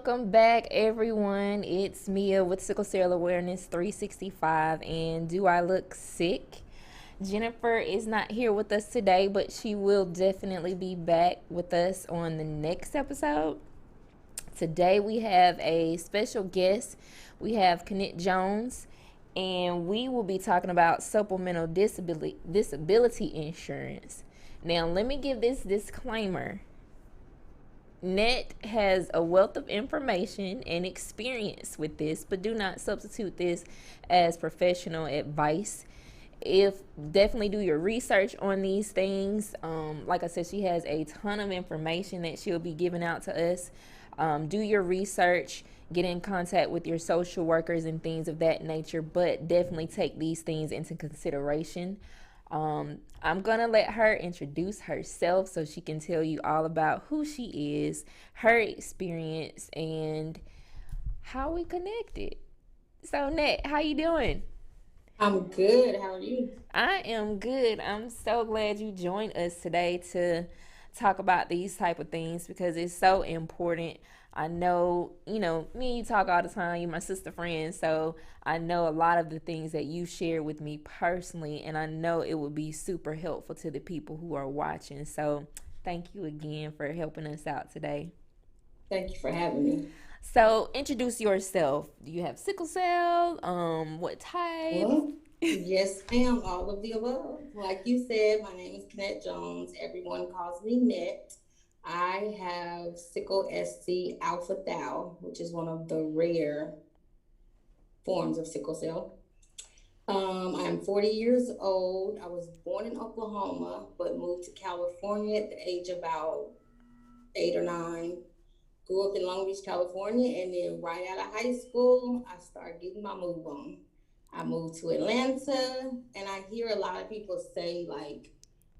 Welcome back, everyone. It's Mia with Sickle Cell Awareness 365. And do I look sick? Jennifer is not here with us today, but she will definitely be back with us on the next episode. Today we have a special guest. We have Kennet Jones, and we will be talking about supplemental disability insurance. Now, let me give this disclaimer. Net has a wealth of information and experience with this, but do not substitute this as professional advice. If definitely do your research on these things. Like I said, she has a ton of information that she'll be giving out to us. Do your research, get in contact with your social workers and things of that nature, but definitely take these things into consideration. I'm gonna let her introduce herself so she can tell you all about who she is, her experience, and how we connected. So, Net, how you doing? I'm good. How are you? I am good. I'm so glad you joined us today to talk about these type of things because it's so important. I know, me and you talk all the time. You're my sister friend, so I know a lot of the things that you share with me personally, and I know it would be super helpful to the people who are watching. So, thank you again for helping us out today. Thank you for having me. So, introduce yourself. Do you have sickle cell? What type? Well, yes, ma'am. All of the above. Like you said, my name is Kennet Jones. Everyone calls me Net. I have sickle SC alpha thal, which is one of the rare forms of sickle cell. I'm 40 years old. I was born in Oklahoma, but moved to California at the age of about 8 or 9. Grew up in Long Beach, California, and then right out of high school, I started getting my move on. I moved to Atlanta, and I hear a lot of people say like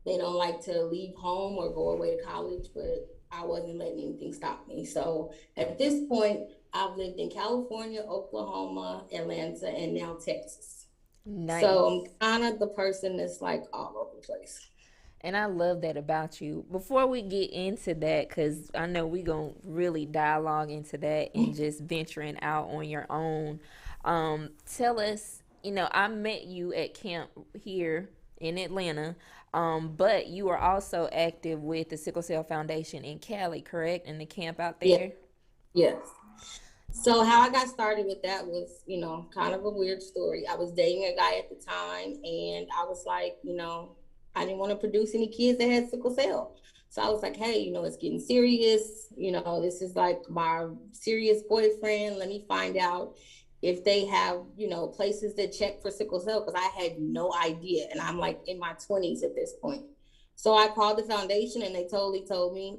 they don't like to leave home or go away to college, but I wasn't letting anything stop me. So at this point, I've lived in California, Oklahoma, Atlanta, and now Texas. So I'm Nice. kind of the person that's like all over the place. And I love that about you. Before we get into that, because I know we going to really dialogue into that and just venturing out on your own, tell us, I met you at camp here in Atlanta, but you are also active with the Sickle Cell Foundation in Cali, correct? In the camp out Yeah, there? yes. So how I got started with that was, kind of a weird story. I was dating a guy at the time, and I was like, I didn't want to produce any kids that had sickle cell. So I was like, hey, it's getting serious. This is like my serious boyfriend. Let me find out if they have, places that check for sickle cell because I had no idea. And I'm like in my 20s at this point. So I called the foundation and they totally told me,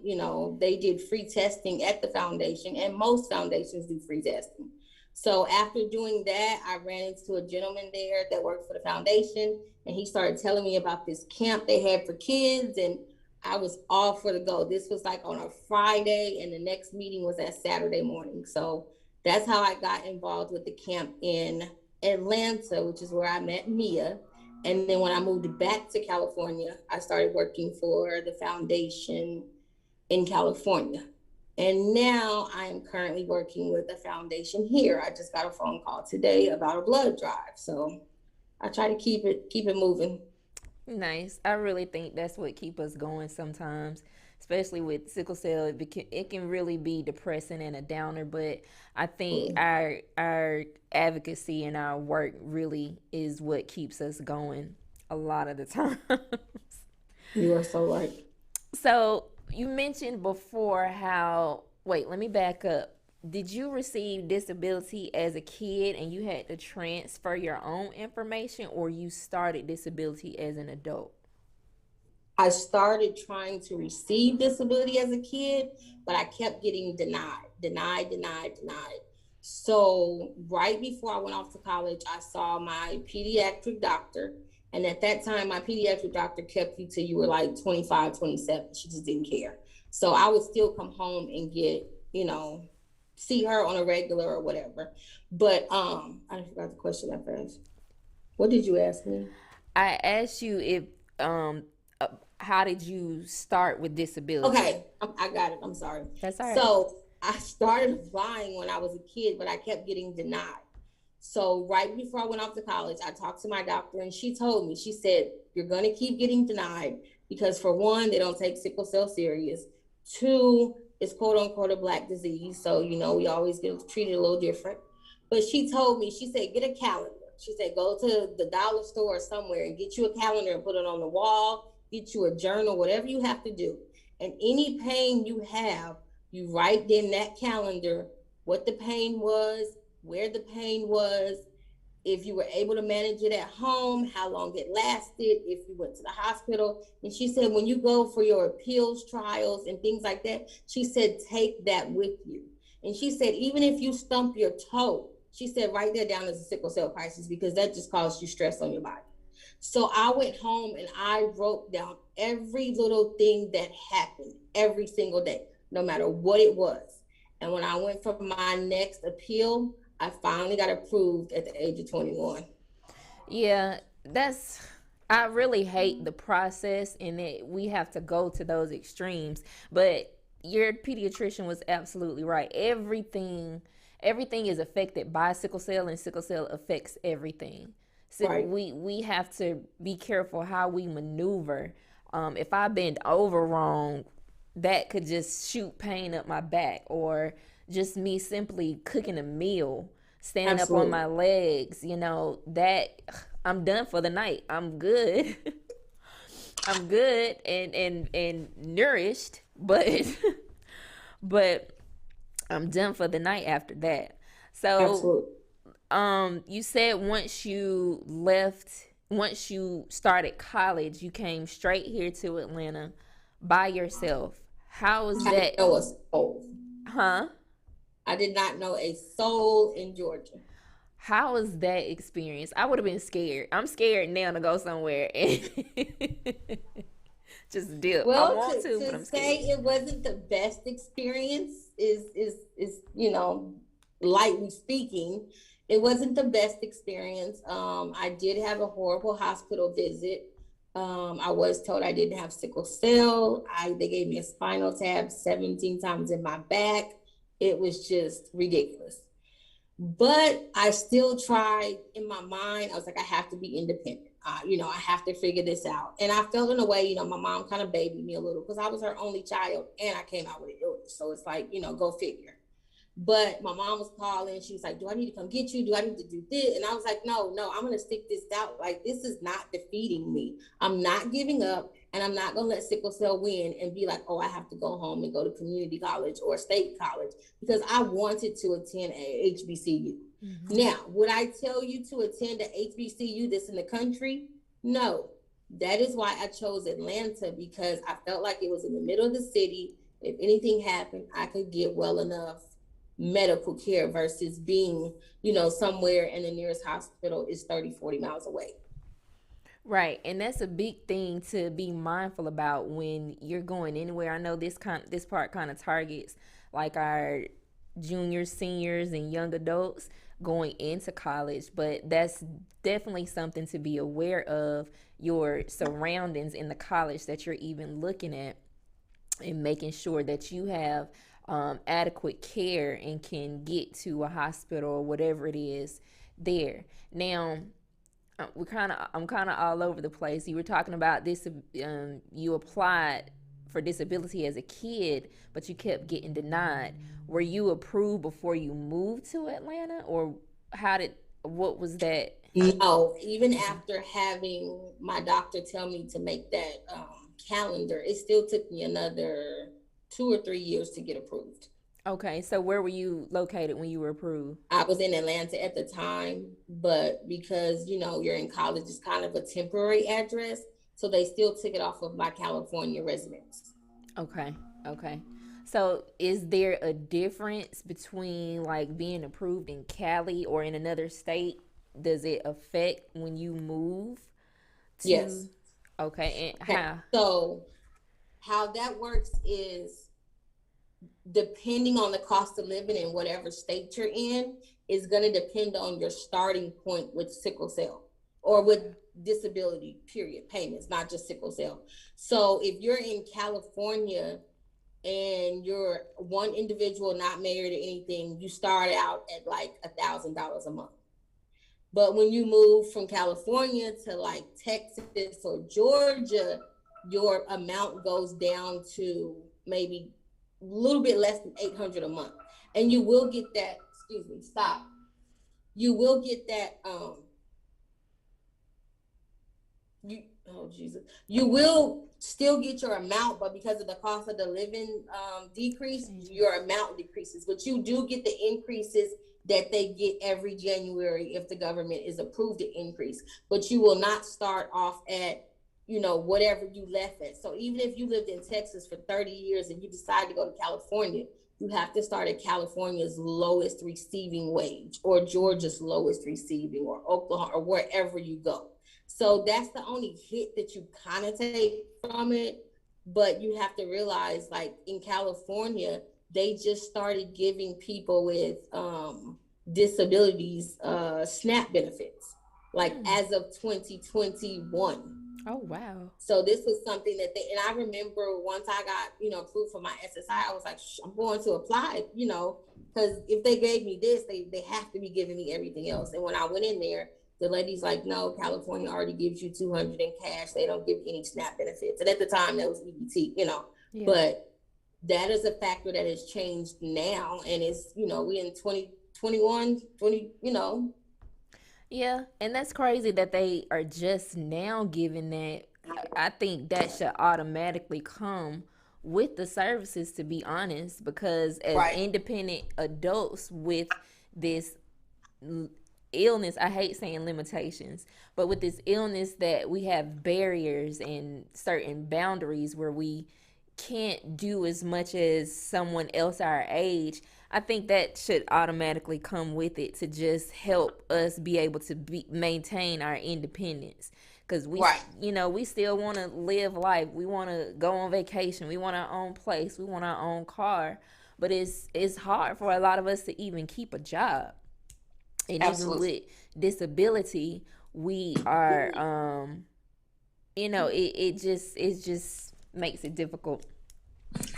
they did free testing at the foundation, and most foundations do free testing. So after doing that, I ran into a gentleman there that worked for the foundation, and he started telling me about this camp they had for kids, and I was all for the go. This was like on a Friday, and the next meeting was that Saturday morning. So that's how I got involved with the camp in Atlanta, which is where I met Mia. And then when I moved back to California, I started working for the foundation in California. And now I am currently working with a foundation here. I just got a phone call today about a blood drive. So I try to keep it moving. Nice. I really think that's what keep us going sometimes, especially with sickle cell. It can really be depressing and a downer, but I think our advocacy and our work really is what keeps us going a lot of the time. You are so right. So you mentioned before how. Wait, let me back up. Did you receive disability as a kid and you had to transfer your own information, or you started disability as an adult? I started trying to receive disability as a kid, but I kept getting denied. So, right before I went off to college, I saw my pediatric doctor. And at that time, my pediatric doctor kept you till you were like 25, 27. She just didn't care. So, I would still come home and get, you know, see her on a regular or whatever. But I forgot the question at first. What did you ask me? I asked you if um how did you start with disability? Okay, I got it. I'm sorry. That's all right. So I started applying when I was a kid, but I kept getting denied. So right before I went off to college, I talked to my doctor and she told me, she said, you're going to keep getting denied because for one, they don't take sickle cell serious. Two, it's quote unquote a black disease. So, we always get treated a little different. But she told me, she said, get a calendar. She said, go to the dollar store or somewhere and get you a calendar and put it on the wall, get you a journal, whatever you have to do. And any pain you have, you write in that calendar what the pain was, where the pain was, if you were able to manage it at home, how long it lasted, if you went to the hospital. And she said, when you go for your appeals trials and things like that, she said, take that with you. And she said, even if you stump your toe, she said, write that down as a sickle cell crisis because that just causes you stress on your body. So I went home and I wrote down every little thing that happened every single day, no matter what it was. And when I went for my next appeal, I finally got approved at the age of 21. Yeah, I really hate the process and that we have to go to those extremes. But your pediatrician was absolutely right. Everything is affected by sickle cell, and sickle cell affects everything. So Right. we have to be careful how we maneuver. If I bend over wrong, that could just shoot pain up my back, or just me simply cooking a meal, standing up on Absolutely. my legs, that I'm done for the night. I'm good. I'm good and nourished, but but I'm done for the night after that. So, Absolutely. you said once you started college, you came straight here to Atlanta by yourself. How was I didn't that? know a soul. Huh? I did not know a soul in Georgia. How was that experience? I would have been scared. I'm scared now to go somewhere and just dip. I Well, want to, to, but to I'm say scared. it wasn't the best experience is lightly speaking. It wasn't the best experience. I did have a horrible hospital visit. I was told I didn't have sickle cell. They gave me a spinal tap 17 times in my back. It was just ridiculous. But I still tried in my mind. I was like, I have to be independent. I have to figure this out. And I felt in a way, my mom kind of babied me a little because I was her only child and I came out with an illness. So it's like, go figure. But my mom was calling. She was like, do I need to come get you? Do I need to do this? And I was like, no, I'm going to stick this out. Like, this is not defeating me. I'm not giving up. And I'm not going to let sickle cell win and be like, oh, I have to go home and go to community college or state college because I wanted to attend a HBCU. Mm-hmm. Now, would I tell you to attend a HBCU that's in the country? No. That is why I chose Atlanta because I felt like it was in the middle of the city. If anything happened, I could get well enough medical care versus being, somewhere and the nearest hospital is 30, 40 miles away. Right, and that's a big thing to be mindful about when you're going anywhere. I know this part kind of targets like our juniors, seniors, and young adults going into college, but that's definitely something to be aware of, your surroundings in the college that you're even looking at, and making sure that you have adequate care and can get to a hospital or whatever it is there. Now, I'm kind of all over the place. You were talking about this. You applied for disability as a kid, but you kept getting denied. Were you approved before you moved to Atlanta, or what was that? No, even after having my doctor tell me to make that calendar, it still took me another 2 or 3 years to get approved. Okay, so where were you located when you were approved? I was in Atlanta at the time, but because you're in college, it's kind of a temporary address, so they still took it off of my California residence. Okay, okay. So is there a difference between like being approved in Cali or in another state? Does it affect when you move to? Yes. Okay, and Okay. how? So how that works is depending on the cost of living in whatever state you're in is going to depend on your starting point with sickle cell or with disability period payments, not just sickle cell. So if you're in California, and you're one individual, not married or anything, you start out at like $1,000 a month. But when you move from California to like Texas or Georgia, your amount goes down to maybe a little bit less than 800 a month. And you will get that, excuse me, stop. You will get that you oh Jesus, you will still get your amount, but because of the cost of the living decrease, your amount decreases. But you do get the increases that they get every January if the government is approved to increase. But you will not start off at, whatever you left at. So even if you lived in Texas for 30 years and you decide to go to California, you have to start at California's lowest receiving wage, or Georgia's lowest receiving, or Oklahoma, or wherever you go. So that's the only hit that you kind of take from it. But you have to realize, like in California, they just started giving people with disabilities SNAP benefits, like as of 2021. Oh, wow. So this was something that and I remember once I got, approved for my SSI, I was like, I'm going to apply, because if they gave me this, they have to be giving me everything else. And when I went in there, the lady's like, no, California already gives you 200 in cash. They don't give any SNAP benefits. And at the time that was EBT, Yeah. but that is a factor that has changed now. And it's, we in 2021, 20. Yeah, and that's crazy that they are just now giving that. I think that should automatically come with the services, to be honest, because as Right. independent adults with this illness, I hate saying limitations, but with this illness that we have barriers and certain boundaries where we can't do as much as someone else our age. I think that should automatically come with it to just help us be able to maintain our independence, because Right. we still want to live life. We want to go on vacation. We want our own place. We want our own car. But it's hard for a lot of us to even keep a job. And even Absolutely. with disability, we are it just makes it difficult.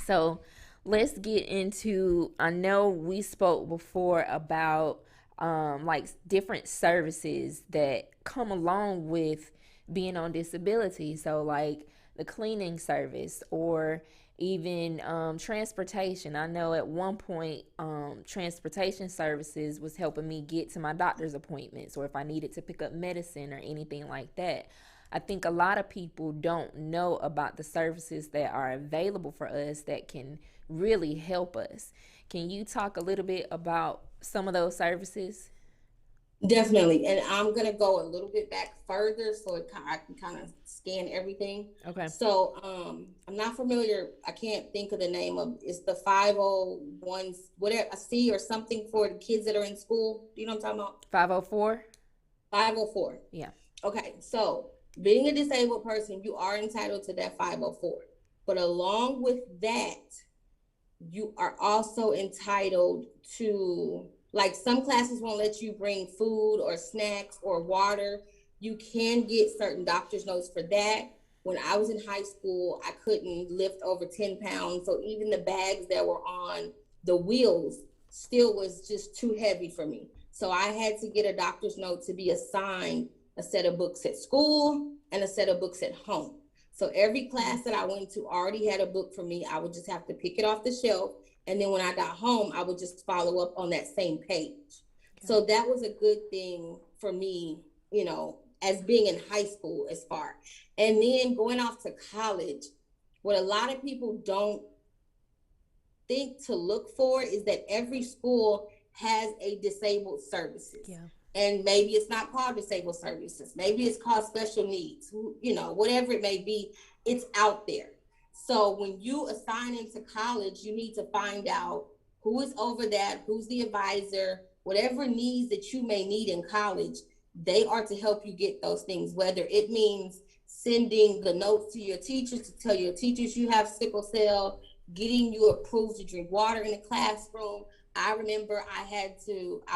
So let's get into, I know we spoke before about like different services that come along with being on disability. So like the cleaning service, or even transportation. I know at one point transportation services was helping me get to my doctor's appointments, or if I needed to pick up medicine or anything like that. I think a lot of people don't know about the services that are available for us that can really help us. Can you talk a little bit about some of those services? Definitely. And I'm going to go a little bit back further so I can kind of scan everything. Okay. So I'm not familiar. I can't think of the name of it's the 501, whatever, a C or something for the kids that are in school. Do you know what I'm talking about? 504? 504. Yeah. Okay. So being a disabled person, you are entitled to that 504. But along with that, you are also entitled to, like, some classes won't let you bring food or snacks or water. You can get certain doctor's notes for that. When I was in high school, I couldn't lift over 10 pounds. So even the bags that were on the wheels still was just too heavy for me. So I had to get a doctor's note to be assigned a set of books at school and a set of books at home. So every class that I went to already had a book for me. I would just have to pick it off the shelf. And then when I got home, I would just follow up on that same page. Okay. So that was a good thing for me, as being in high school as far. And then going off to college, what a lot of people don't think to look for is that every school has a disabled services. Yeah. And maybe it's not called disabled services. Maybe it's called special needs, whatever it may be, it's out there. So when you assign into college, you need to find out who is over that, who's the advisor, whatever needs that you may need in college, they are to help you get those things, whether it means sending the notes to your teachers to tell your teachers you have sickle cell, getting you approved to drink water in the classroom. I remember I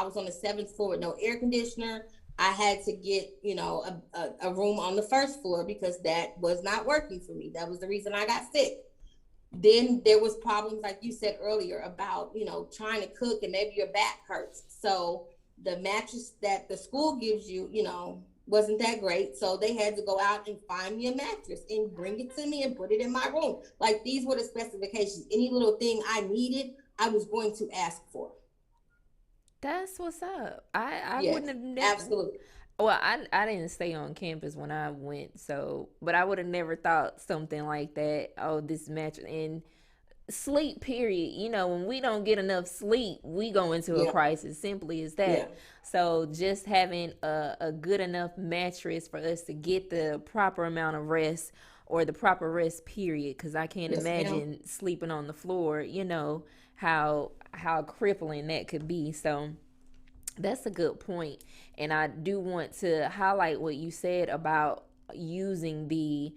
was on the 7th floor with no air conditioner. I had to get, a room on the 1st floor because that was not working for me. That was the reason I got sick. Then there was problems like you said earlier about, trying to cook and maybe your back hurts. So the mattress that the school gives you, wasn't that great. So they had to go out and find me a mattress and bring it to me and put it in my room. Like, these were the specifications. Any little thing I needed, I was going to ask for. That's what's up. I wouldn't Yes, have never. absolutely. Well, I didn't stay on campus when I went, so but I would have never thought something like that. Oh, this match and sleep. Period. When we don't get enough sleep, we go into a Yeah, crisis. Simply as yeah. that. So just having a good enough mattress for us to get the proper amount of rest or the proper rest period, because I can't Yes, ma'am. imagine sleeping on the floor. How crippling that could be. So that's a good point. And I do want to highlight what you said about using the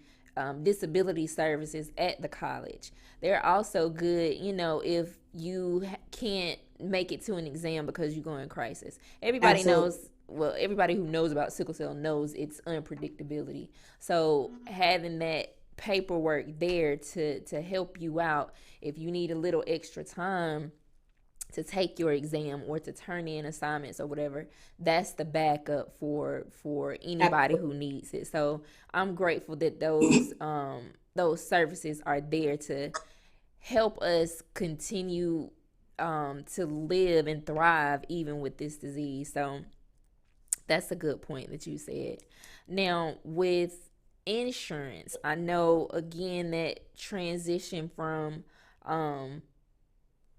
disability services at the college. They're also good, if you can't make it to an exam because you go in crisis. Everybody Absolutely. knows, well, everybody who knows about sickle cell knows its unpredictability. So having that paperwork there to help you out if you need a little extra time to take your exam or to turn in assignments or whatever, that's the backup for anybody who Absolutely. needs it. So I'm grateful that those services are there to help us continue to live and thrive even with this disease. So that's a good point that you said. Now, with insurance, I know again that transition from um,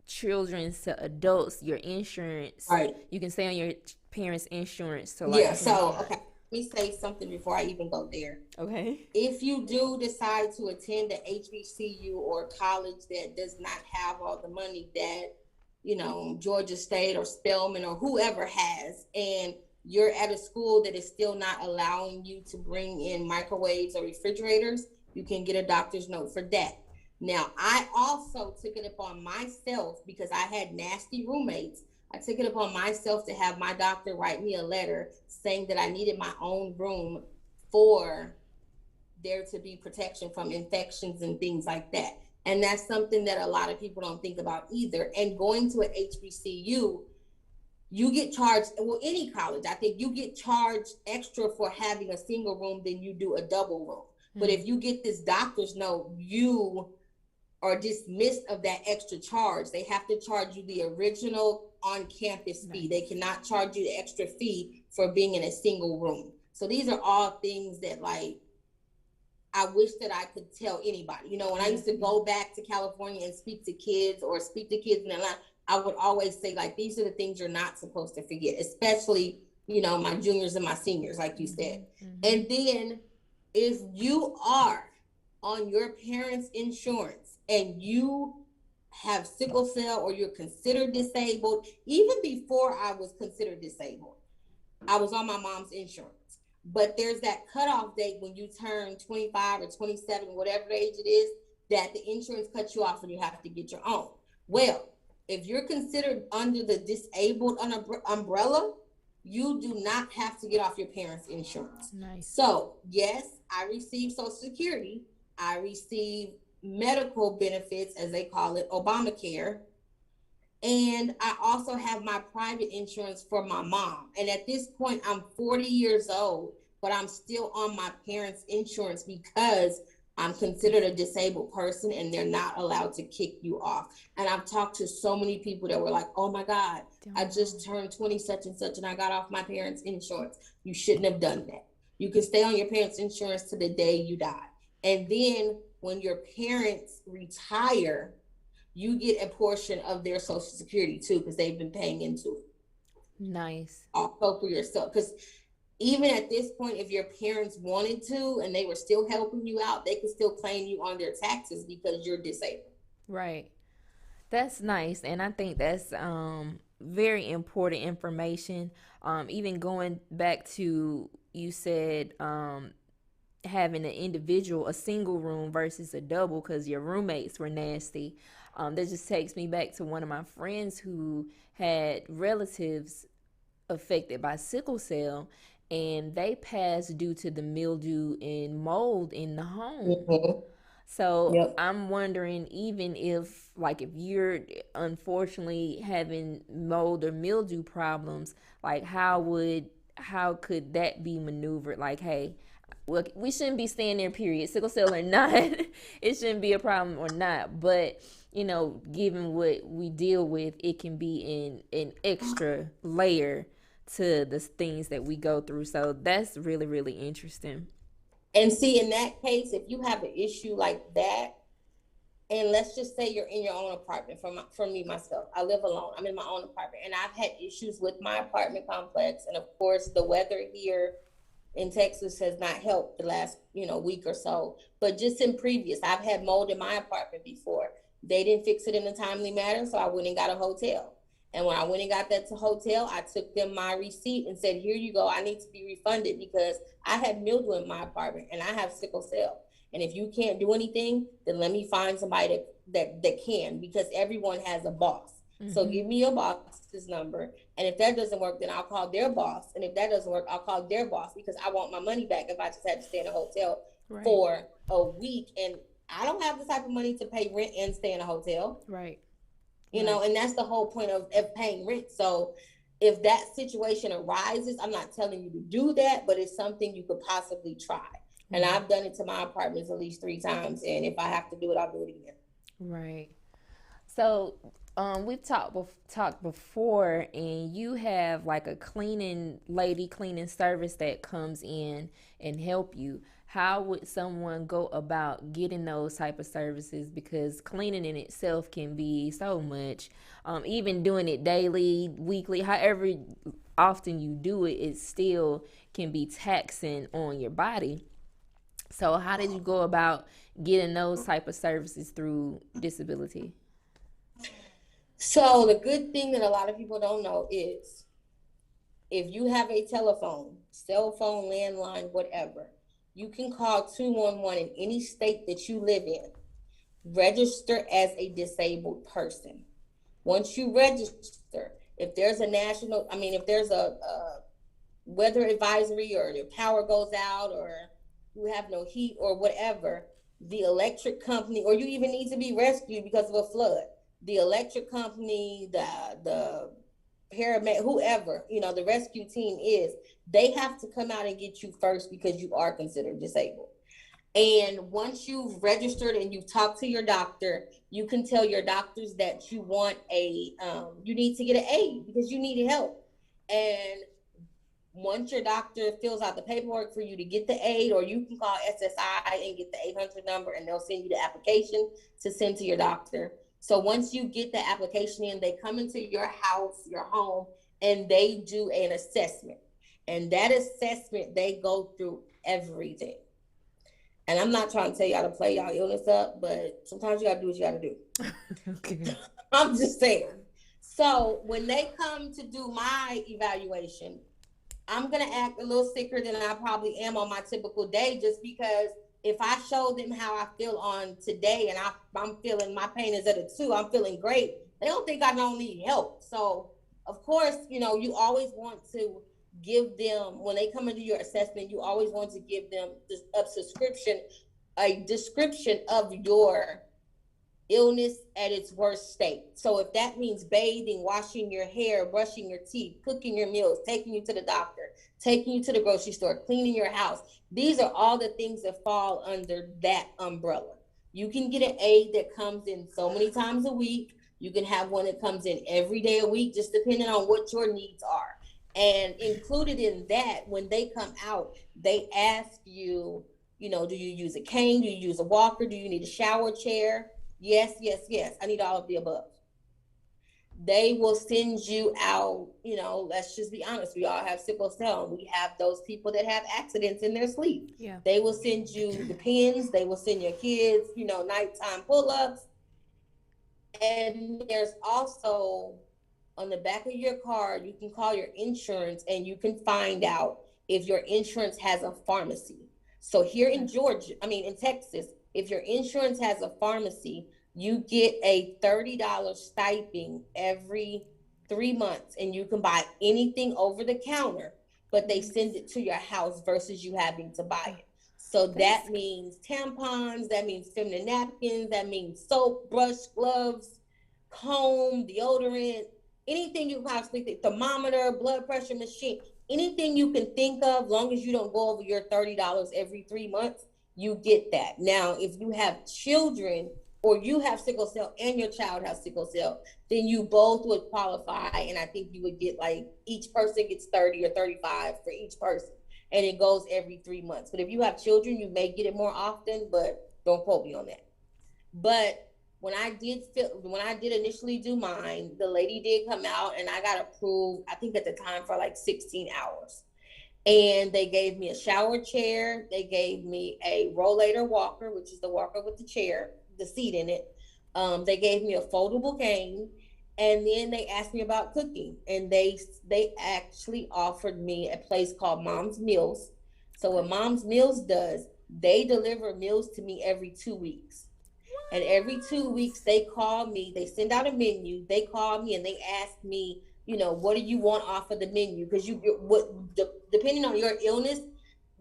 children to adults, your insurance, Right. you can stay on your parents' insurance to Yeah. like So, 25. okay, let me say something before I even go there. Okay. If you do decide to attend a HBCU or college that does not have all the money that, Georgia State or Spelman or whoever has, and you're at a school that is still not allowing you to bring in microwaves or refrigerators, you can get a doctor's note for that. Now, I also took it upon myself because I had nasty roommates. I took it upon myself to have my doctor write me a letter saying that I needed my own room for there to be protection from infections and things like that. And that's something that a lot of people don't think about either. And going to an HBCU, you get charged, well, any college, I think you get charged extra for having a single room than you do a double room. But Hmm. if you get this doctor's note, you are dismissed of that extra charge. They have to charge you the original on campus fee. They Nice. cannot charge you the extra fee for being in a single room. So these are all things that, like, I wish that I could tell anybody. When I Yeah. used to go back to California and speak to kids or speak to kids in Atlanta, I would always say, like, these are the things you're not supposed to forget, especially, my juniors and my seniors, like you said. Hmm. Hmm. And then if you are on your parents' insurance and you have sickle cell or you're considered disabled, even before I was considered disabled, I was on my mom's insurance. But there's that cutoff date when you turn 25 or 27, whatever age it is, that the insurance cuts you off and you have to get your own. Well, if you're considered under the disabled umbrella, you do not have to get off your parents' insurance. Nice. So, yes, I receive Social Security, I receive medical benefits, as they call it, Obamacare, and I also have my private insurance for my mom. And at this point, I'm 40 years old, but I'm still on my parents' insurance because I'm considered a disabled person and they're not allowed to kick you off. And I've talked to so many people that were like, oh my God, I Don't know. just turned 20 such and such and I got off my parents' insurance. You shouldn't have done that. You can stay on your parents' insurance to the day you die. And then when your parents retire, you get a portion of their social security too because they've been paying into it Nice. also for yourself. Because even at this point, if your parents wanted to and they were still helping you out, they could still claim you on their taxes because you're disabled. Right. That's nice, and I think that's very important information. Even going back to you said having an individual, a single room versus a double because your roommates were nasty. That just takes me back to one of my friends who had relatives affected by sickle cell and they passed due to the mildew and mold in the home. Mm-hmm. So Yep. I'm wondering, even if, like, if you're unfortunately having mold or mildew problems, like, how could that be maneuvered? Like, hey, well, we shouldn't be staying there, period, sickle cell or not. It shouldn't be a problem or not. But given what we deal with, it can be an extra layer to the things that we go through. So that's really, really interesting. And see, in that case, if you have an issue like that, and let's just say you're in your own apartment. For me myself, I live alone. I'm in my own apartment, and I've had issues with my apartment complex. And of course, the weather here in Texas has not helped the last week or so. But just in previous, I've had mold in my apartment before. They didn't fix it in a timely manner, so I went and got a hotel. And when I went and got that to hotel, I took them my receipt and said, "Here you go. I need to be refunded because I had mildew in my apartment and I have sickle cell. And if you can't do anything, then let me find somebody that can, because everyone has a boss. So Mm-hmm. give me your boss's number. And if that doesn't work, then I'll call their boss. And if that doesn't work, I'll call their boss, because I want my money back if I just had to stay in a hotel Right. for a week. And I don't have the type of money to pay rent and stay in a hotel, Right. Right. and that's the whole point of paying rent. So if that situation arises, I'm not telling you to do that, but it's something you could possibly try. And Right. I've done it to my apartments at least 3 times. And if I have to do it, I'll do it again. Right. So, we've talked before, and you have like a cleaning lady, cleaning service that comes in and help you. How would someone go about getting those type of services? Because cleaning in itself can be so much. Even doing it daily, weekly, however often you do it, it still can be taxing on your body. So, how did you go about getting those type of services through disability? So the good thing that a lot of people don't know is, if you have a telephone, cell phone, landline, whatever, you can call 211 in any state that you live in. Register as a disabled person. Once you register, if there's a national, I mean, if there's a weather advisory, or the power goes out, or you have no heat or whatever, the electric company, or you even need to be rescued because of a flood, the electric company, the paramedic, whoever, the rescue team is, they have to come out and get you first because you are considered disabled. And once you've registered and you've talked to your doctor, you can tell your doctors that you want you need to get an aid because you need help. And once your doctor fills out the paperwork for you to get the aid, or you can call SSI and get the 800 number, and they'll send you the application to send to your doctor. So once you get the application in, they come into your house, your home, and they do an assessment. And that assessment, they go through everything. And I'm not trying to tell y'all to play y'all illness up, but sometimes you gotta do what you gotta do. Okay. I'm just saying. So when they come to do my evaluation, I'm gonna act a little sicker than I probably am on my typical day, just because if I show them how I feel on today, and I'm feeling, my pain is at a 2, I'm feeling great, they don't think I don't need help. So of course, you always want to give them, when they come into your assessment, you always want to give them a description of your illness at its worst state. So if that means bathing, washing your hair, brushing your teeth, cooking your meals, taking you to the doctor, taking you to the grocery store, cleaning your house, these are all the things that fall under that umbrella. You can get an aid that comes in so many times a week. You can have one that comes in every day a week, just depending on what your needs are. And included in that, when they come out, they ask you, do you use a cane? Do you use a walker? Do you need a shower chair? Yes, yes, yes. I need all of the above. They will send you out, let's just be honest. We all have sickle cell. We have those people that have accidents in their sleep. Yeah. They will send you the pins. They will send your kids, nighttime pull-ups. And there's also, on the back of your car, you can call your insurance and you can find out if your insurance has a pharmacy. So here in Georgia, I mean in Texas, if your insurance has a pharmacy, you get a $30 stipend every 3 months, and you can buy anything over the counter, but they send it to your house versus you having to buy it. So that That's means tampons, that means feminine napkins, that means soap, brush, gloves, comb, deodorant, anything you can possibly think, thermometer, blood pressure machine, anything you can think of, long as you don't go over your $30 every 3 months, you get that. Now, if you have children or you have sickle cell and your child has sickle cell, then you both would qualify. And I think you would get like each person gets 30 or 35 for each person, and it goes every 3 months. But if you have children, you may get it more often, but don't quote me on that. But when I did initially do mine, the lady did come out and I got approved, I think at the time for like 16 hours. And they gave me a shower chair. They gave me a rollator walker, which is the walker with the chair, the seat in it. They gave me a foldable cane, and then they asked me about cooking, and they actually offered me a place called Mom's Meals. So what okay. Mom's Meals does, they deliver meals to me every 2 weeks. And every 2 weeks, they call me, they send out a menu, they call me and they ask me, what do you want off of the menu? Because depending on your illness,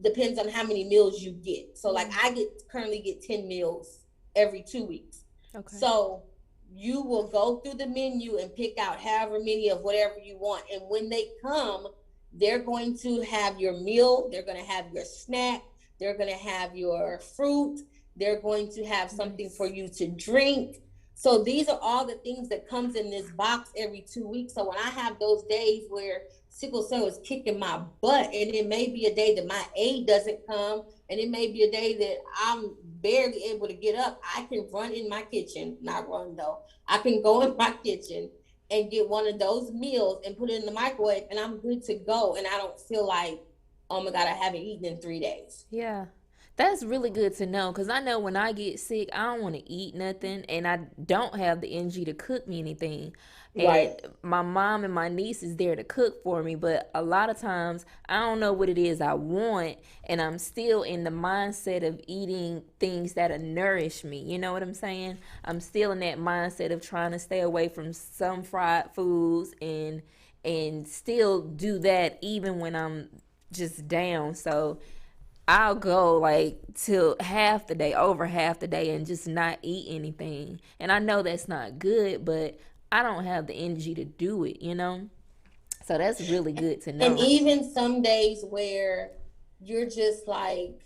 depends on how many meals you get. So like Yeah. currently get 10 meals every 2 weeks. Okay. So you will go through the menu and pick out however many of whatever you want. And when they come, they're going to have your meal, they're going to have your snack, they're going to have your fruit, they're going to have something for Nice. you to drink. So these are all the things that comes in this box every 2 weeks. So when I have those days where sickle cell is kicking my butt, and it may be a day that my aid doesn't come, and it may be a day that I'm barely able to get up, I can run in my kitchen, not run though. I can go in my kitchen and get one of those meals and put it in the microwave, and I'm good to go. And I don't feel like, oh my God, I haven't eaten in 3 days. Yeah. That's really good to know because I know when I get sick, I don't want to eat nothing and I don't have the energy to cook me anything. And Right. my mom and my niece is there to cook for me, but a lot of times I don't know what it is I want, and I'm still in the mindset of eating things that nourish me. You know what I'm saying? I'm still in that mindset of trying to stay away from some fried foods and still do that even when I'm just down. So I'll go like till half the day, over half the day, and just not eat anything. And I know that's not good, but I don't have the energy to do it, you know? So that's really good to And know. even some days where you're just like,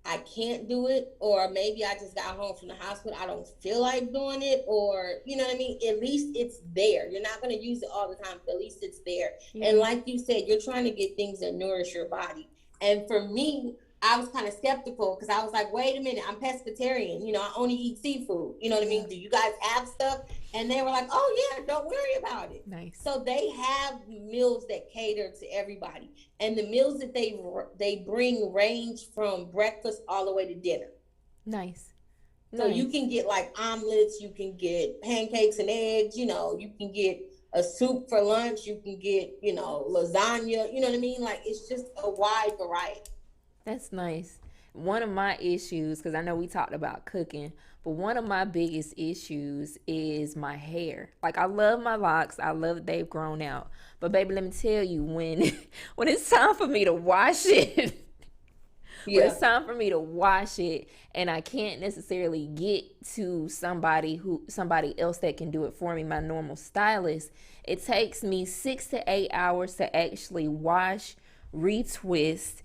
I can't do it, or maybe I just got home from the hospital, I don't feel like doing it, or you know what I mean? At least it's there. You're not going to use it all the time, but at least it's there. And Yeah. like you said, you're trying to get things that nourish your body. And for me, I was kind of skeptical because I was like, wait a minute, I'm pescatarian. I only eat seafood. You know what I Yeah. mean? Do you guys have stuff? And they were like, oh, yeah, don't worry about it. Nice. So they have meals that cater to everybody, and the meals that they bring range from breakfast all the way to dinner. Nice. So you Nice. can get like omelets, you can get pancakes and eggs, you can get a soup for lunch, you can get lasagna. You know what I mean? Like it's just a wide variety. That's nice. One of my issues, because I know we talked about cooking, but one of my biggest issues is my hair. Like I love my locks, I love that they've grown out. But baby, let me tell you, when when it's time for me to wash it, when Yeah. it's time for me to wash it and I can't necessarily get to somebody else that can do it for me, my normal stylist, it takes me 6 to 8 hours to actually wash, retwist,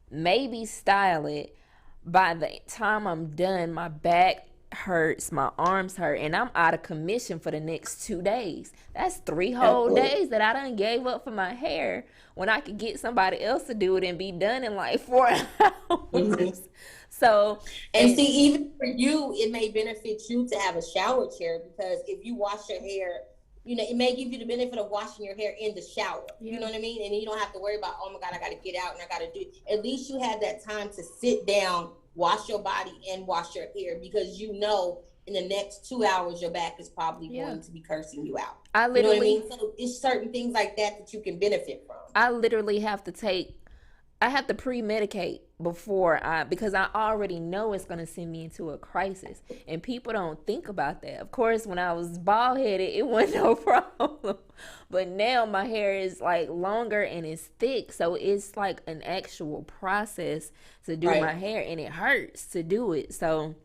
maybe style it. By the time I'm done, my back hurts, my arms hurt, and I'm out of commission for the next 2 days. That's 3 whole Absolutely. days that I done gave up for my hair when I could get somebody else to do it and be done in like 4 hours. Hmm. So, And and see, even for you, it may benefit you to have a shower chair, because if you wash your hair, it may give you the benefit of washing your hair in the shower. You yeah, know what I mean? And you don't have to worry about, oh my God, I got to get out and I got to do it. At least you have that time to sit down, wash your body, and wash your hair, because in the next 2 hours, your back is probably yeah. going to be cursing you out. I You know what I literally mean? So it's certain things like that that you can benefit from. I literally have to take I have to pre-medicate before because I already know it's going to send me into a crisis, and people don't think about that. Of course, when I was bald headed, it wasn't no problem, but now my hair is like longer and it's thick, so it's like an actual process to do my Right. hair, and it hurts to do it. So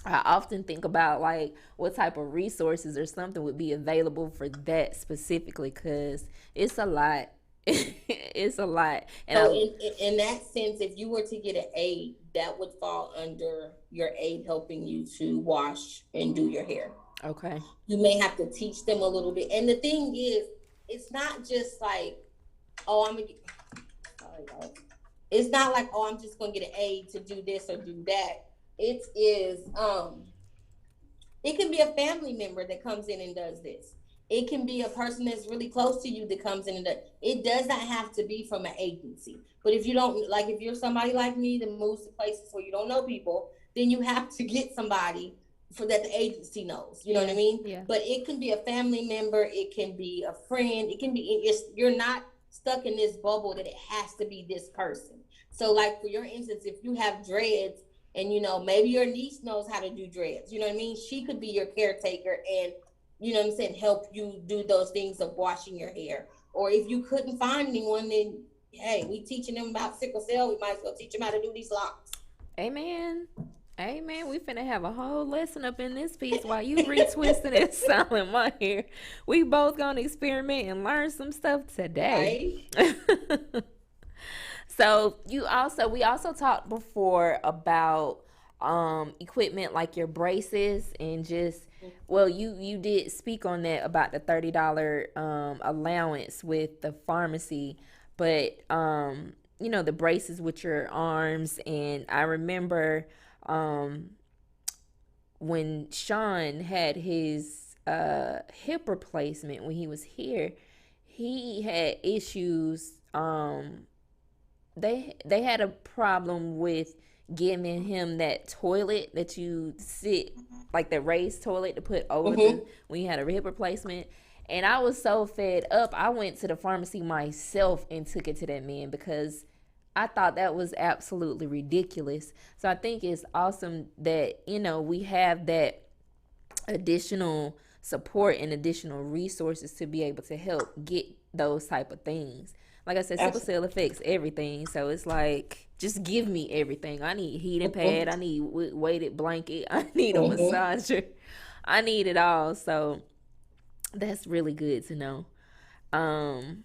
I often think about like what type of resources or something would be available for that specifically, because it's a lot. It's a lot, and So I in that sense, if you were to get an aide, that would fall under your aide helping you to wash and do your hair. okay. You may have to teach them a little bit. And the thing is, it's not just like, oh, I'm gonna get, sorry, guys. It's not like, oh, I'm just gonna get an aide to do this or do that. It is it can be a family member that comes in and does this. It can be a person that's really close to you that comes in and does. It does not have to be from an agency. But if you don't, like, if you're somebody like me that moves to places where you don't know people, then you have to get somebody for that the agency knows. You know what I mean? Yeah. But it can be a family member. It can be a friend. It can be. You're not stuck in this bubble that it has to be this person. So, like for your instance, if you have dreads and maybe your niece knows how to do dreads, you know what I mean, she could be your caretaker and help you do those things of washing your hair. Or if you couldn't find anyone, then hey, we teaching them about sickle cell, we might as well teach them how to do these locks. Amen. Amen. We finna have a whole lesson up in this piece while you retwisting and selling my hair. We both gonna experiment and learn some stuff today. Right. So we also talked before about equipment like your braces and just, well, you did speak on that about the $30 allowance with the pharmacy, but the braces with your arms. And I remember when Sean had his hip replacement when he was here, he had issues. They had a problem with giving him that toilet that you sit, like the raised toilet to put over Mm-hmm. the when you had a hip replacement. And I was so fed up, I went to the pharmacy myself and took it to that man because I thought that was absolutely ridiculous. So I think it's awesome that we have that additional support and additional resources to be able to help get those type of things. Like I said, sickle cell affects everything, so it's like just give me everything. I need heating pad, I need weighted blanket, I need a Mm-hmm. massager, I need it all. So that's really good to know. Um,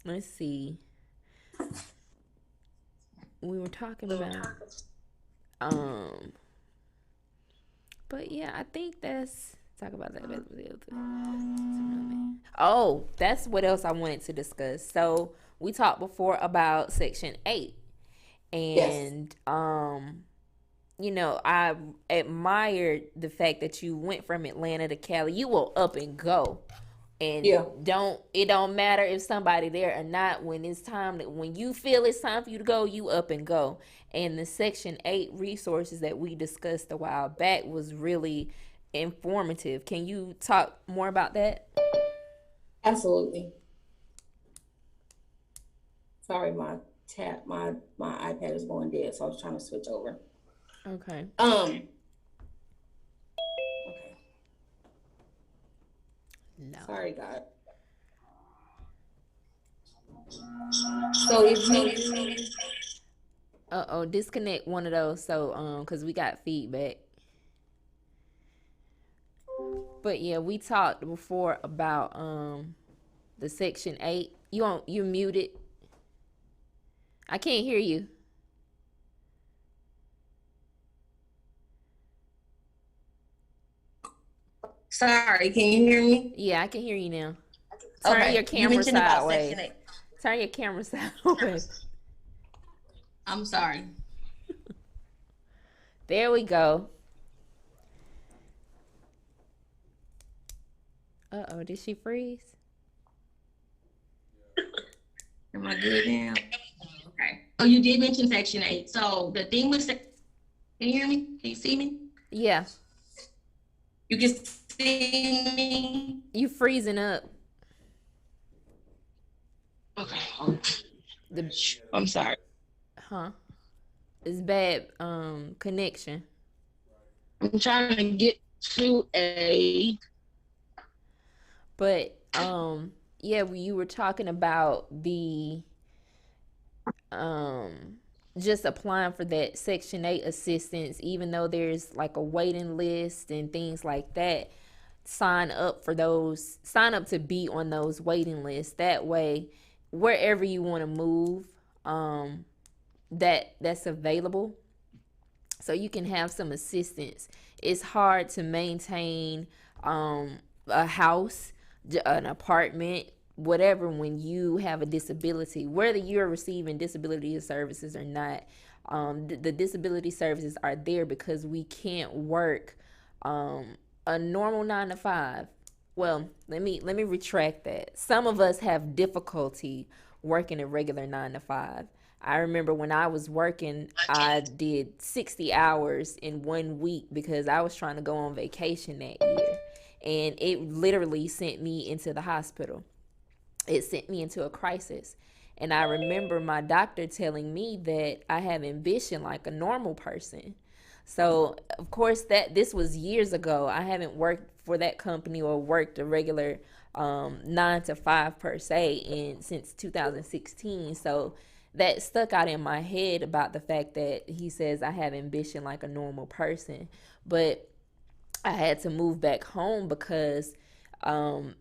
let's see. We were talking about um, but yeah, I think that's talk about that. Oh, that's what else I wanted to discuss. So we talked before about Section 8, Yes. and I admired the fact that you went from Atlanta to Cali. You will up and go, and Yeah. don't matter if somebody there or not. When it's time when you feel it's time for you to go, you up and go. And the Section 8 resources that we discussed a while back was really informative. Can you talk more about that? Absolutely. Sorry, my iPad is going dead, so I was trying to switch over. Okay. Okay. No. Sorry, God. So if you Disconnect one of those because we got feedback. But yeah, we talked before about the Section 8. You muted. I can't hear you. sorry, can you hear me? Yeah, I can hear you now. Turn your Okay. You camera mentioned about sideways. Section 8. Turn your camera sideways. I'm sorry. There we go. Uh-oh, did she freeze? Am I good now? Okay. Oh, you did mention Section 8. So the thing with can you hear me? Can you see me? Yeah. You can see me? You freezing up. Okay. The I'm sorry. huh? It's bad connection. I'm trying to get to a. But yeah, you were talking about the just applying for that Section 8 assistance, even though there's like a waiting list and things like that. Sign up to be on those waiting lists. That way, wherever you want to move, um, that's available, so you can have some assistance. It's hard to maintain a house, an apartment, whatever, when you have a disability, whether you're receiving disability services or not. The disability services are there because we can't work a normal 9 to 5. Well, let me retract that. Some of us have difficulty working a regular 9 to 5. I remember when I was working, I did 60 hours in 1 week because I was trying to go on vacation that year. And it literally sent me into the hospital. It sent me into a crisis. And I remember my doctor telling me that I have ambition like a normal person. So, of course, that this was years ago. I haven't worked for that company or worked a regular 9 to 5 per se since 2016. So that stuck out in my head about the fact that he says I have ambition like a normal person. But I had to move back home because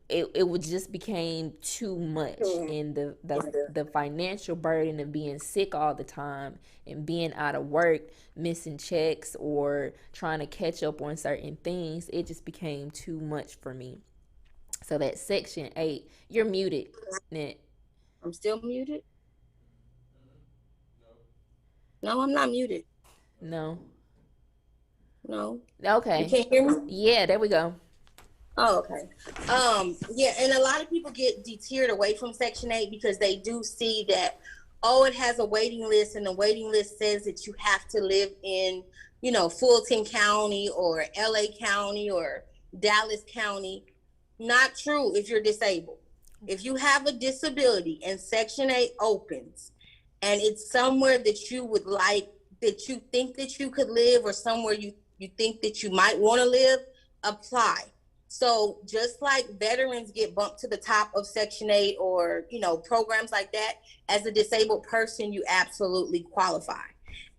it would just became too much, and the financial burden of being sick all the time and being out of work, missing checks or trying to catch up on certain things, it just became too much for me. So that Section 8, you're muted, Net. I'm still muted. No, I'm not muted. No. No. You Okay. can't hear me? Yeah, there we go. Oh, okay. Yeah, and a lot of people get deterred away from Section 8 because they do see that, oh, it has a waiting list, and the waiting list says that you have to live in, Fulton County or LA County or Dallas County. Not true if you're disabled. If you have a disability and Section 8 opens and it's somewhere that you would like, that you think that you could live, or somewhere you think that you might want to live, apply. So just like veterans get bumped to the top of Section 8 or, programs like that, as a disabled person, you absolutely qualify.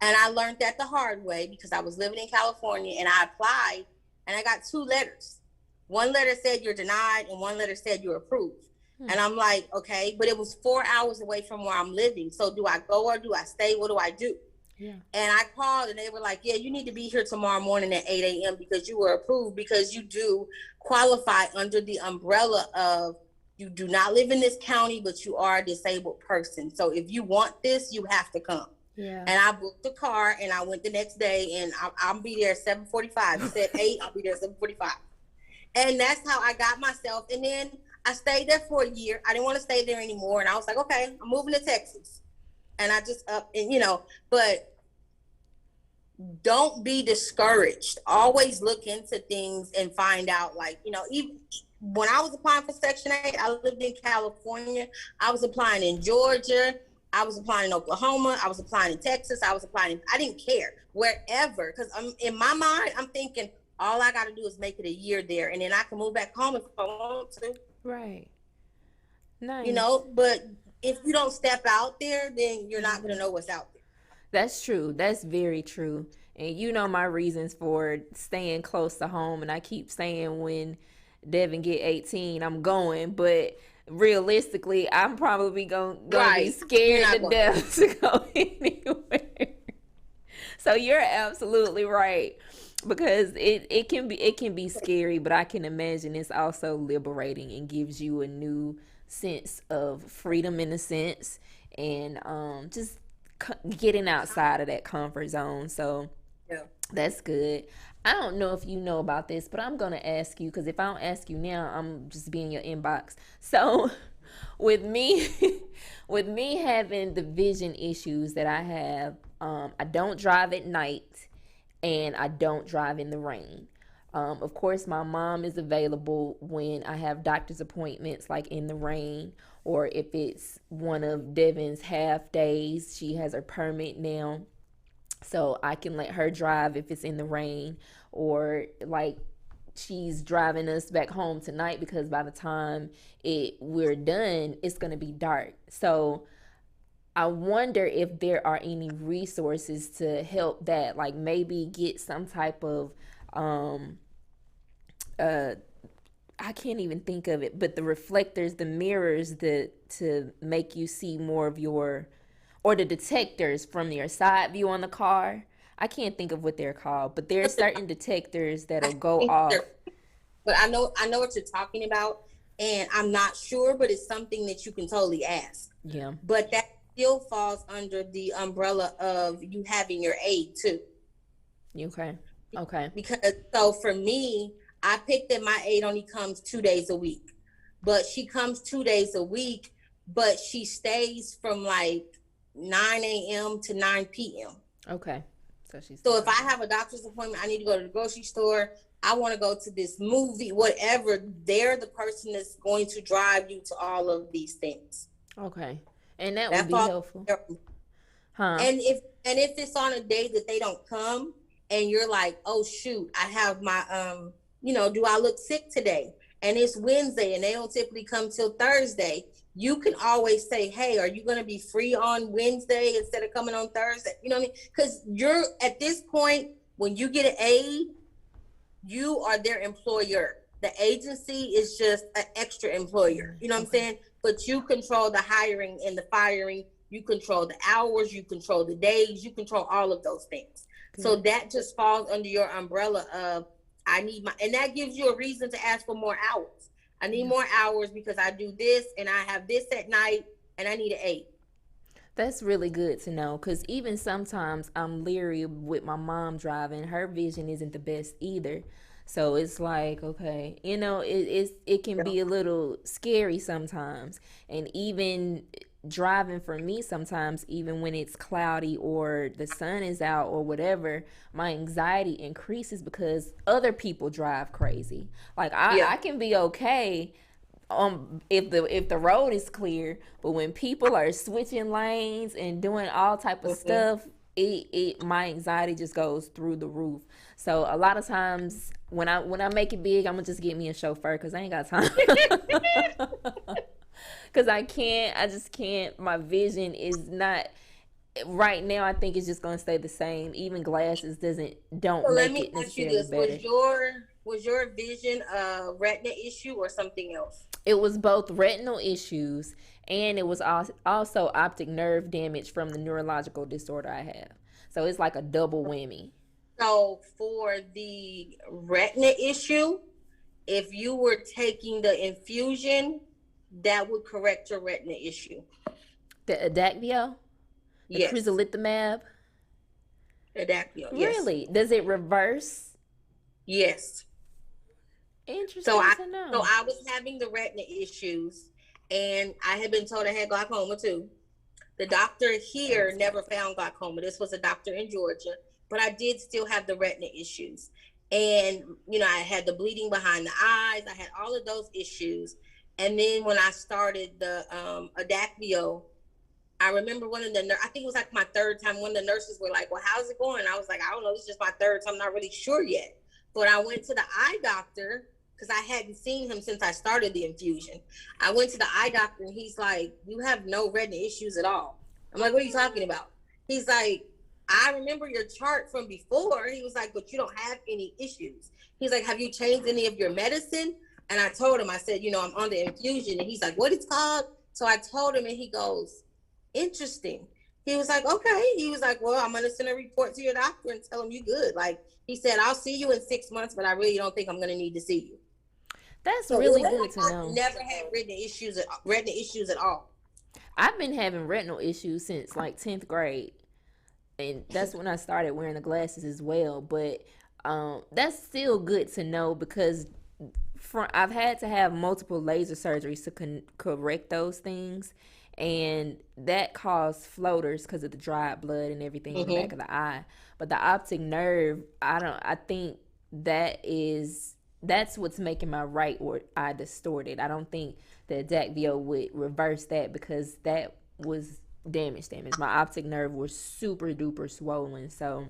And I learned that the hard way because I was living in California and I applied and I got 2 letters. One letter said you're denied and one letter said you're approved. And I'm like, okay, but it was 4 hours away from where I'm living. So do I go or do I stay? What do I do? Yeah. And I called and they were like, yeah, you need to be here tomorrow morning at 8 a.m. because you were approved, because you do qualify under the umbrella of, you do not live in this county, but you are a disabled person. So if you want this, you have to come. Yeah. And I booked a car and I went the next day, and I'll be there at 7:45. You said 8, I'll be there at 7:45. And that's how I got myself. And then I stayed there for a year. I didn't want to stay there anymore. And I was like, okay, I'm moving to Texas. And I just but don't be discouraged. Always look into things and find out, like, even when I was applying for Section 8, I lived in California. I was applying in Georgia. I was applying in Oklahoma. I was applying in Texas. I didn't care, wherever. Because in my mind, I'm thinking, all I got to do is make it a year there, and then I can move back home if I want to. Right. Nice. But if you don't step out there, then you're not going to know what's out there. That's true. That's very true. And you know my reasons for staying close to home, and I keep saying when Devin get 18, I'm going, but realistically, I'm probably gonna be scared to death to go anywhere. So you're absolutely right, because it can be scary, but I can imagine it's also liberating and gives you a new sense of freedom, in a sense, and just getting outside of that comfort zone. So Yeah. that's good. I don't know if you know about this, but I'm gonna ask you, because if I don't ask you now, I'm just being your inbox. So with me, with me having the vision issues that I have, I don't drive at night and I don't drive in the rain. Of course, my mom is available when I have doctor's appointments, like in the rain, or if it's one of Devin's half days. She has her permit now, so I can let her drive if it's in the rain, or like she's driving us back home tonight because by the time we're done, it's gonna be dark. So I wonder if there are any resources to help that, like maybe get some type of um uh I can't even think of it, but the reflectors, the mirrors that to make you see more of your, or the detectors from your side view on the car. I can't think of what they're called, but there are certain detectors I that'll go think off. they're, but I know what you're talking about, and I'm not sure, but it's something that you can totally ask. Yeah. But that still falls under the umbrella of you having your aid too. Okay. Okay. Because so for me, I picked that my aide only comes 2 days a week, but she comes 2 days a week, but she stays from like 9 a.m. to 9 p.m. Okay. So she's So still if I there. have a doctor's appointment, I need to go to the grocery store, I want to go to this movie, whatever, they're the person that's going to drive you to all of these things. Okay. And that would That be falls. helpful. Huh? And if it's on a day that they don't come and you're like, oh shoot, I have my do I look sick today? And it's Wednesday and they don't typically come till Thursday. You can always say, hey, are you going to be free on Wednesday instead of coming on Thursday? You know what I mean? Because you're at this point, when you get an aid, you are their employer. The agency is just an extra employer. You know what I'm Okay. saying? But you control the hiring and the firing. You control the hours. You control the days. You control all of those things. So Good. that just falls under your umbrella of I need my, and that gives you a reason to ask for more hours. I need Yeah. more hours because I do this and I have this at night and I need an 8. That's really good to know because even sometimes I'm leery with my mom driving. Her vision isn't the best either. So it's like, okay, it can be a little scary sometimes. And even driving for me sometimes, even when it's cloudy or the sun is out or whatever, my anxiety increases because other people drive crazy. Like Yeah. I can be okay if the road is clear, but when people are switching lanes and doing all type of Mm-hmm. stuff, it my anxiety just goes through the roof. So a lot of times when I make it big, I'm gonna just get me a chauffeur because I ain't got time. Because I just can't. My vision is not right now. I think it's just gonna stay the same. Even glasses don't So let make me it ask you necessarily this: better. was your vision a retina issue or something else? It was both retinal issues and it was also optic nerve damage from the neurological disorder I have. So it's like a double whammy. So for the retina issue, if you were taking the infusion, that would correct your retina issue. The Adacvio, the Yes, crizolizumab. adapio. Yes, Really? Does it reverse? yes. So Interesting I to so know. I was having the retina issues, and I had been told I had glaucoma too. The doctor Oh, here it's never like that. found glaucoma. This was a doctor in Georgia, but I did still have the retina issues. And, I had the bleeding behind the eyes. I had all of those issues. And then when I started the Adacvio, I remember one of the, I think it was like my third time, one of the nurses were like, well, how's it going? I was like, I don't know. This is just my third time. I'm not really sure yet. But I went to the eye doctor because I hadn't seen him since I started the infusion. I went to the eye doctor and he's like, you have no retina issues at all. I'm like, what are you talking about? He's like, I remember your chart from before. He was like, but you don't have any issues. He's like, have you changed any of your medicine? And I told him, I said, I'm on the infusion. And he's like, what it's called? So I told him and he goes, interesting. He was like, okay. He was like, well, I'm going to send a report to your doctor and tell him you good. Like he said, I'll see you in 6 months, but I really don't think I'm going to need to see you. That's So it really was good like to I've know. never had retina issues at all. I've been having retinal issues since like 10th grade. And that's when I started wearing the glasses as well. But that's still good to know because I've had to have multiple laser surgeries to correct those things, and that caused floaters because of the dried blood and everything in the back Mm-hmm. of the eye. But the optic nerve, I don't. I think that's what's making my right eye distorted. I don't think the Adacvio would reverse that, because that was damage. My optic nerve was super duper swollen. So,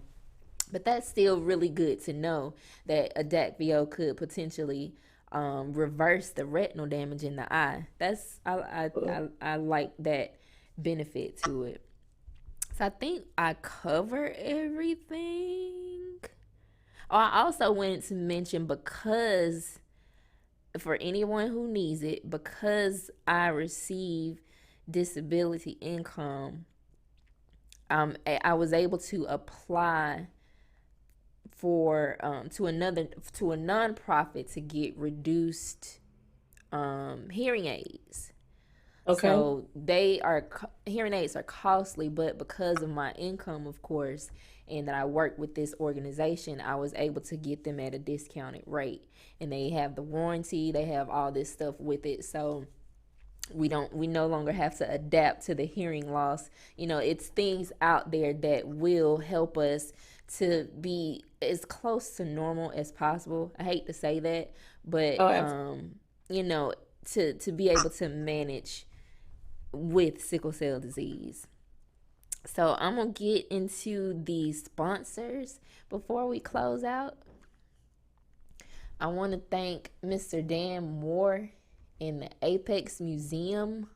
but that's still really good to know that Adacvio could potentially reverse the retinal damage in the eye. That's I like that benefit to it. So I think I cover everything. Oh, I also wanted to mention, because for anyone who needs it, because I receive disability income, I was able to apply for to a nonprofit to get reduced hearing aids. Okay. So hearing aids are costly, but because of my income, of course, and that I work with this organization, I was able to get them at a discounted rate. And they have the warranty, they have all this stuff with it. So we no longer have to adapt to the hearing loss. It's things out there that will help us to be as close to normal as possible. I hate to say that, but to be able to manage with sickle cell disease. So I'm gonna get into the sponsors before we close out. I want to thank Mr. Dan Moore in the Apex Museum.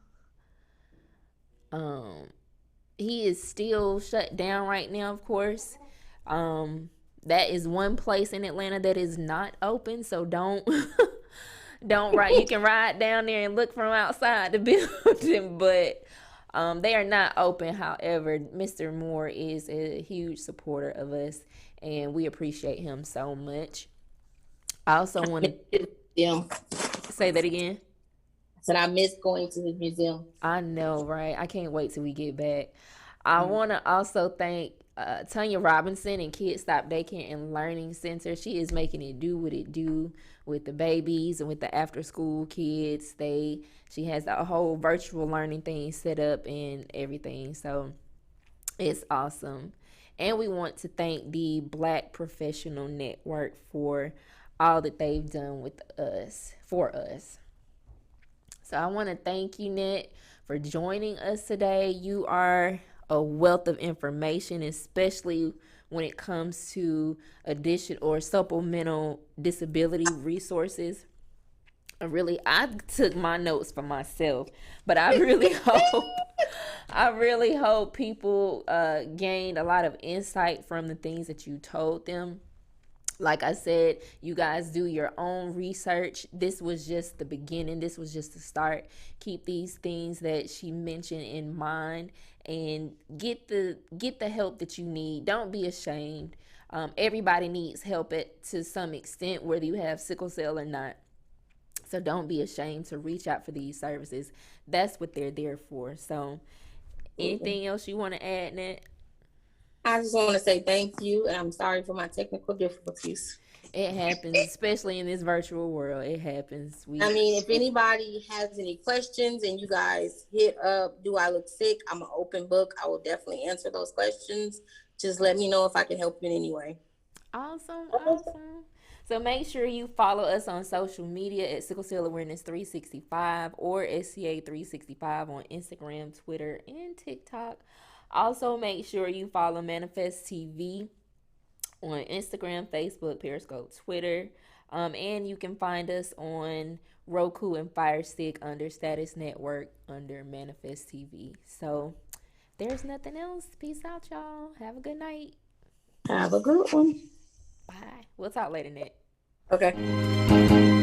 He is still shut down right now, of course. That is one place in Atlanta that is not open, so don't don't ride. You can ride down there and look from outside the building, but they are not open. However, Mr. Moore is a huge supporter of us, and we appreciate him so much. I also want to say that again. Said I miss going to the museum. I know, right? I can't wait till we get back. I want to also thank Tanya Robinson and Kids Stop Daycare and Learning Center. She is making it do what it do with the babies and with the after school kids. She has a whole virtual learning thing set up and everything. So it's awesome. And we want to thank the Black Professional Network for all that they've done for us. So I want to thank you, Net, for joining us today. You are a wealth of information, especially when it comes to addition or supplemental disability resources. I took my notes for myself, but I really hope people gained a lot of insight from the things that you told them. Like I said, you guys do your own research. This was just the beginning. This was just the start. Keep these things that she mentioned in mind and get the help that you need. Don't be ashamed. Everybody needs help to some extent, whether you have sickle cell or not. So don't be ashamed to reach out for these services. That's what they're there for. So anything else you want to add, Nat? I just want to say thank you, and I'm sorry for my technical difficulties. It happens, especially in this virtual world. It happens. If anybody has any questions and you guys hit up, do I look sick? I'm an open book. I will definitely answer those questions. Just let me know if I can help you in any way. Awesome. So make sure you follow us on social media at Sickle Cell Awareness 365 or SCA 365 on Instagram, Twitter, and TikTok. Also, make sure you follow Manifest TV on Instagram, Facebook, Periscope, Twitter. And you can find us on Roku and Fire Stick under Status Network under Manifest TV. So, there's nothing else. Peace out, y'all. Have a good night. Have a good one. Bye. We'll talk later, Nick. Okay.